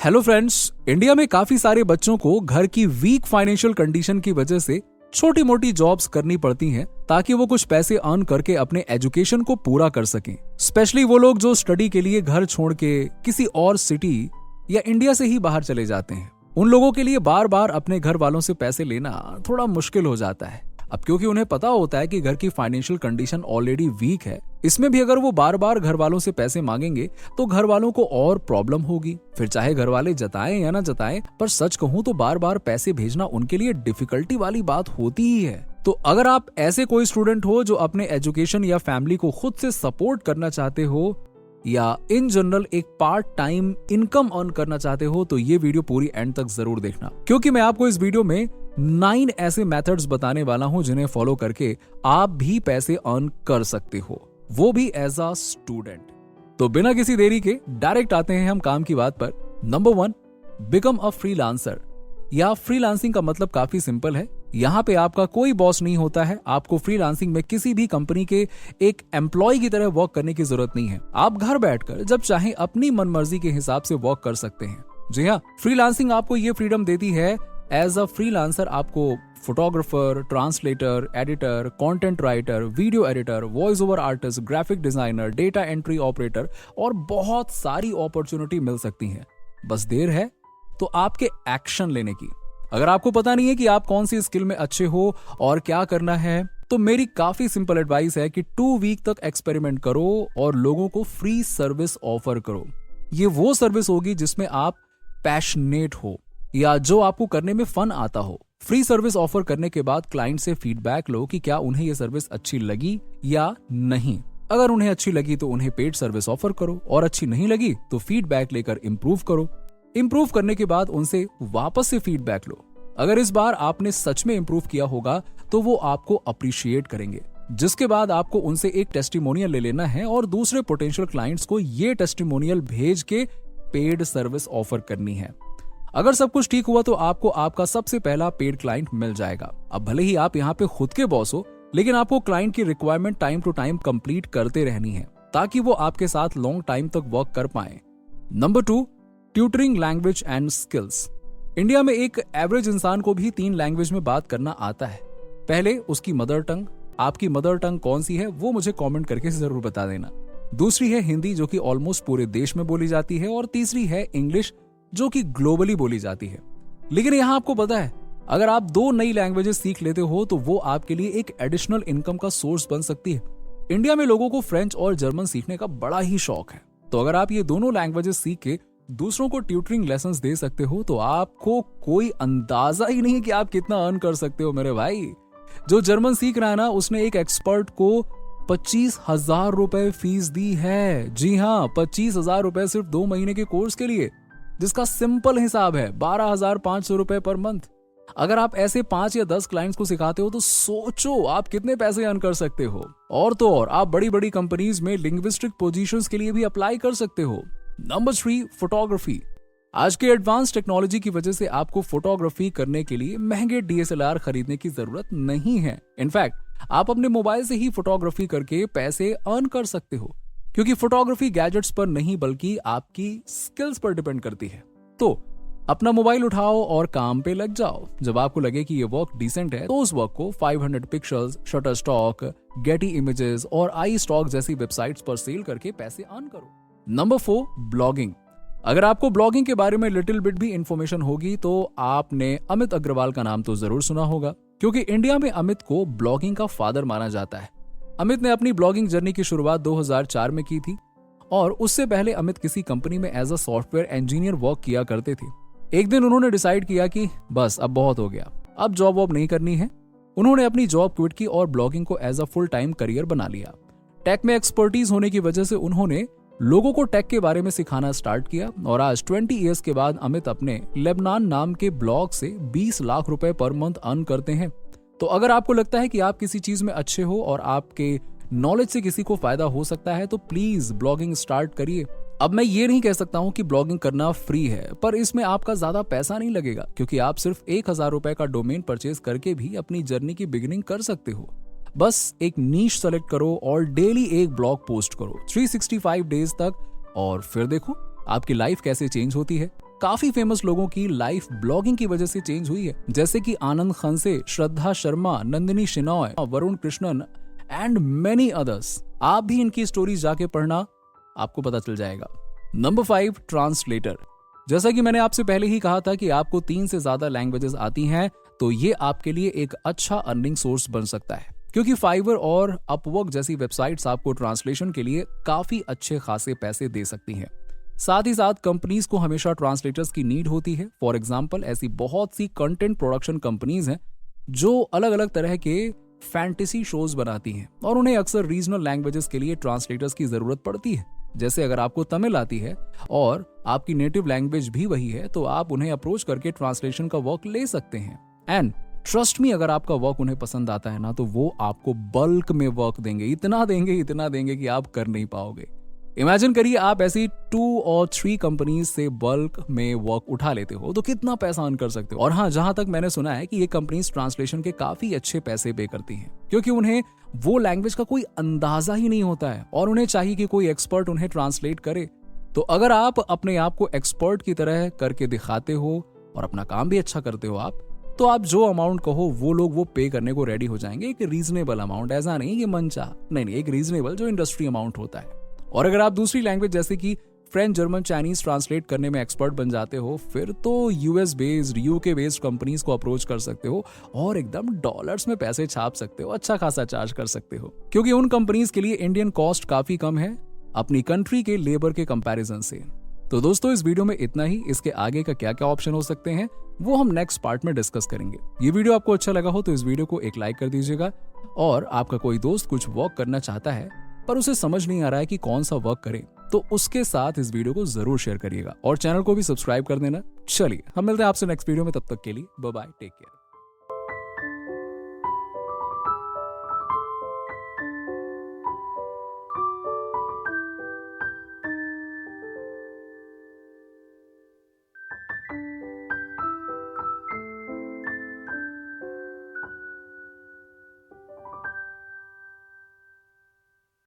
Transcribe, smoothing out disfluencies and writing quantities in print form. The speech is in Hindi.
हेलो फ्रेंड्स, इंडिया में काफी सारे बच्चों को घर की वीक फाइनेंशियल कंडीशन की वजह से छोटी मोटी जॉब्स करनी पड़ती हैं ताकि वो कुछ पैसे अर्न करके अपने एजुकेशन को पूरा कर सकें। स्पेशली वो लोग जो स्टडी के लिए घर छोड़ के किसी और सिटी या इंडिया से ही बाहर चले जाते हैं। उन लोगों के लिए बार बार अपने घर वालों से पैसे लेना थोड़ा मुश्किल हो जाता है। अब क्योंकि उन्हें पता होता है कि घर की फाइनेंशियल कंडीशन ऑलरेडी वीक है, इसमें भी अगर वो बार बार घर वालों से पैसे मांगेंगे तो घर वालों को और प्रॉब्लम होगी। फिर चाहे घर वाले जताएं या ना जताएं, पर सच कहूं तो बार बार पैसे भेजना उनके लिए डिफिकल्टी वाली बात होती ही है। तो अगर आप ऐसे कोई स्टूडेंट हो जो अपने एजुकेशन या फैमिली को खुद से सपोर्ट करना चाहते हो या इन जनरल एक पार्ट टाइम इनकम अर्न करना चाहते हो, तो ये वीडियो पूरी एंड तक जरूर देखना, क्योंकि मैं आपको इस वीडियो में 9 ऐसे मेथड्स बताने वाला हूं जिन्हें फॉलो करके आप भी पैसे अर्न कर सकते हो, वो भी एज अ स्टूडेंट। तो बिना किसी देरी के डायरेक्ट आते हैं हम काम की बात पर। Number 1, become a freelancer. या फ्रीलांसिंग का मतलब काफी सिंपल है। यहाँ पे आपका कोई बॉस नहीं होता है। आपको फ्रीलांसिंग में किसी भी कंपनी के एक एम्प्लॉय की तरह वर्क करने की जरूरत नहीं है। आप घर बैठकर जब चाहे अपनी मनमर्जी के हिसाब से वर्क कर सकते हैं। जी हाँ, फ्रीलांसिंग आपको ये फ्रीडम देती है। एज अ फ्रीलांसर आपको photographer, translator, editor, content writer, video editor, voice over artist, graphic designer, data entry operator और बहुत सारी अपॉर्चुनिटी मिल सकती हैं। बस देर है तो आपके एक्शन लेने की। अगर आपको पता नहीं है कि आप कौन सी स्किल में अच्छे हो और क्या करना है, तो मेरी काफी सिंपल एडवाइस है कि 2 वीक तक एक्सपेरिमेंट करो और लोगों को फ्री सर्विस ऑफर करो। ये वो सर्विस होगी जिसमें आप पैशनेट हो या जो आपको करने में फन आता हो। फ्री सर्विस ऑफर करने के बाद क्लाइंट से फीडबैक लो कि क्या उन्हें यह सर्विस अच्छी लगी या नहीं। अगर उन्हें अच्छी लगी तो उन्हें पेड सर्विस ऑफर करो और अच्छी नहीं लगी तो फीडबैक लेकर इंप्रूव करो। इंप्रूव करने के बाद उनसे वापस से फीडबैक लो। अगर इस बार आपने सच में इंप्रूव किया होगा तो वो आपको अप्रिशिएट करेंगे, जिसके बाद आपको उनसे एक टेस्टिमोनियल ले लेना है और दूसरे पोटेंशियल क्लाइंट्स को ये टेस्टिमोनियल भेज के पेड सर्विस ऑफर करनी है। अगर सब कुछ ठीक हुआ तो आपको आपका सबसे पहला पेड क्लाइंट मिल जाएगा। अब भले ही आप यहाँ पे खुद के बॉस हो, लेकिन आपको क्लाइंट की requirement time to time complete करते रहनी है ताकि वो आपके साथ लॉन्ग टाइम तक वर्क कर पाए। Number 2, tutoring language and skills. India में एक एवरेज इंसान को भी 3 लैंग्वेज में बात करना आता है। पहले उसकी मदर टंग। आपकी मदर टंग कौन सी है वो मुझे कमेंट करके जरूर बता देना। दूसरी है हिंदी, जो कि ऑलमोस्ट पूरे देश में बोली जाती है, और तीसरी है इंग्लिश, जो कि ग्लोबली बोली जाती है। लेकिन यहाँ आपको पता है, अगर आप 2 नई लैंग्वेजेस सीख लेते हो तो वो आपके लिए एक एडिशनल इनकम का सोर्स बन सकती है। इंडिया में लोगों को फ्रेंच और जर्मन सीखने का बड़ा ही शौक है, तो अगर आप ये दोनों लैंग्वेजेस सीख के दूसरों को ट्यूटरिंग लेसन्स दे सकते हो तो आपको कोई अंदाजा ही नहीं कि आप कितना अर्न कर सकते हो मेरे भाई। जो जर्मन सीख रहा है ना, उसने एक एक्सपर्ट को 25,000 रुपए फीस दी है। जी हाँ, 25,000 रुपए सिर्फ 2 महीने के कोर्स के लिए, जिसका सिंपल हिसाब है 12,500 रुपए पर मंथ। अगर आप ऐसे 5 या 10 क्लाइंट्स को सिखाते हो तो सोचो आप कितने पैसे अर्न कर सकते हो। और तो और आप बड़ी बड़ी कंपनीज में लिंग्विस्टिक पोजीशंस के लिए भी अप्लाई कर सकते हो। Number 3, photography. आज के एडवांस टेक्नोलॉजी की वजह से आपको फोटोग्राफी करने के लिए महंगे DSLR खरीदने की जरूरत नहीं है। इनफैक्ट आप अपने मोबाइल से ही फोटोग्राफी करके पैसे अर्न कर सकते हो, क्योंकि फोटोग्राफी गैजेट्स पर नहीं बल्कि आपकी स्किल्स पर डिपेंड करती है। तो अपना मोबाइल उठाओ और काम पे लग जाओ। जब आपको लगे कि ये वर्क डिसेंट है तो उस वर्क को 500 पिक्सल्स, शटरस्टॉक, गेटी इमेजेस और आई स्टॉक जैसी वेबसाइट्स पर सेल करके पैसे अर्न करो। Number 4, blogging. अगर आपको ब्लॉगिंग के बारे में लिटिल बिट भी इंफॉर्मेशन होगी तो आपने अमित अग्रवाल का नाम तो जरूर सुना होगा, क्योंकि इंडिया में अमित को ब्लॉगिंग का फादर माना जाता है। अमित ने अपनी ब्लॉगिंग जर्नी की शुरुआत 2004 में की थी और उससे पहले अमित किसी कंपनी में as a software engineer work किया करते थे। एक दिन उन्होंने डिसाइड किया कि बस अब बहुत हो गया, अब जॉब वॉब नहीं करनी है। उन्होंने अपनी जॉब क्विट की और ब्लॉगिंग को as a full time career बना लिया। टेक में एक्सपर्टीज होने की वजह से उन्होंने लोगों को टेक के बारे में सिखाना स्टार्ट किया और आज 20 इयर्स के बाद अमित अपने लेबनान नाम के ब्लॉग से 20 लाख रुपए पर मंथ अर्न करते हैं। तो अगर आपको लगता है कि आप किसी चीज में अच्छे हो और आपके नॉलेज से किसी को फायदा हो सकता है तो प्लीज ब्लॉगिंग स्टार्ट करिए। अब मैं ये नहीं कह सकता हूँ कि ब्लॉगिंग करना फ्री है, पर इसमें आपका ज्यादा पैसा नहीं लगेगा, क्योंकि आप सिर्फ 1,000 रुपए का डोमेन परचेज करके भी अपनी जर्नी की बिगिनिंग कर सकते हो। बस एक नीश सेलेक्ट करो और डेली एक ब्लॉग पोस्ट करो 365 डेज तक, और फिर देखो आपकी लाइफ कैसे चेंज होती है। काफी फेमस लोगों की लाइफ ब्लॉगिंग की वजह से चेंज हुई है, जैसे कि Anand Khanse, Shraddha Sharma, Nandini Shenoy, Varun Krishnan and many others. आप भी इनकी स्टोरीज जाके पढ़ना, आपको पता चल जाएगा। Number 5, translator. जैसा कि मैंने आपसे पहले ही कहा था कि आपको 3 से ज्यादा लैंग्वेजेस आती हैं, तो ये आपके लिए एक अच्छा अर्निंग सोर्स बन सकता है, क्योंकि फाइवर और अपवर्क जैसी वेबसाइट्स आपको ट्रांसलेशन के लिए काफी अच्छे खासे पैसे दे सकती हैं। साथ ही साथ कंपनीज को हमेशा ट्रांसलेटर्स की नीड होती है। फॉर एग्जाम्पल, ऐसी बहुत सी कंटेंट प्रोडक्शन कंपनीज हैं जो अलग अलग तरह के फैंटेसी शोज बनाती हैं और उन्हें अक्सर रीजनल लैंग्वेजेस के लिए ट्रांसलेटर्स की जरूरत पड़ती है। जैसे अगर आपको तमिल आती है और आपकी नेटिव लैंग्वेज भी वही है, तो आप उन्हें अप्रोच करके ट्रांसलेशन का वर्क ले सकते हैं। एंड ट्रस्ट मी, अगर आपका वर्क उन्हें पसंद आता है ना, तो वो आपको बल्क में वर्क देंगे, इतना देंगे कि आप कर नहीं पाओगे। इमेजिन करिए आप ऐसी 2 और 3 कंपनीज से बल्क में वर्क उठा लेते हो तो कितना पैसा अर्न कर सकते हो। और हाँ, जहां तक मैंने सुना है कि ये कंपनीज ट्रांसलेशन के काफी अच्छे पैसे पे करती हैं, क्योंकि उन्हें वो लैंग्वेज का कोई अंदाजा ही नहीं होता है और उन्हें चाहिए कि कोई एक्सपर्ट उन्हें ट्रांसलेट करे। तो अगर आप अपने आप को एक्सपर्ट की तरह करके दिखाते हो और अपना काम भी अच्छा करते हो तो आप जो अमाउंट कहो वो लोग वो पे करने को रेडी हो जाएंगे। एक रीजनेबल अमाउंट, ऐसा नहीं कि मनचाह, नहीं, एक रीजनेबल जो इंडस्ट्री अमाउंट होता है। और अगर आप दूसरी लैंग्वेज जैसे कि फ्रेंच, जर्मन, चाइनीज ट्रांसलेट करने में एक्सपर्ट बन जाते हो, फिर तो US based, UK based companies को अप्रोच कर सकते हो और एकदम डॉलर्स में पैसे छाप सकते हो, अच्छा खासा चार्ज कर सकते हो, क्योंकि उन कंपनीज के लिए इंडियन कॉस्ट काफी कम है अपनी कंट्री के लेबर के कंपैरिजन से। तो दोस्तों, इस वीडियो में इतना ही। इसके आगे का क्या क्या ऑप्शन हो सकते हैं वो हम नेक्स्ट पार्ट में डिस्कस करेंगे। ये वीडियो आपको अच्छा लगा हो तो इस वीडियो को एक लाइक कर दीजिएगा, और आपका कोई दोस्त कुछ वर्क करना चाहता है पर उसे समझ नहीं आ रहा है कि कौन सा वर्क करे, तो उसके साथ इस वीडियो को जरूर शेयर करिएगा और चैनल को भी सब्सक्राइब कर देना। चलिए, हम मिलते हैं आपसे नेक्स्ट वीडियो में, तब तक के लिए बाय बाय, टेक केयर।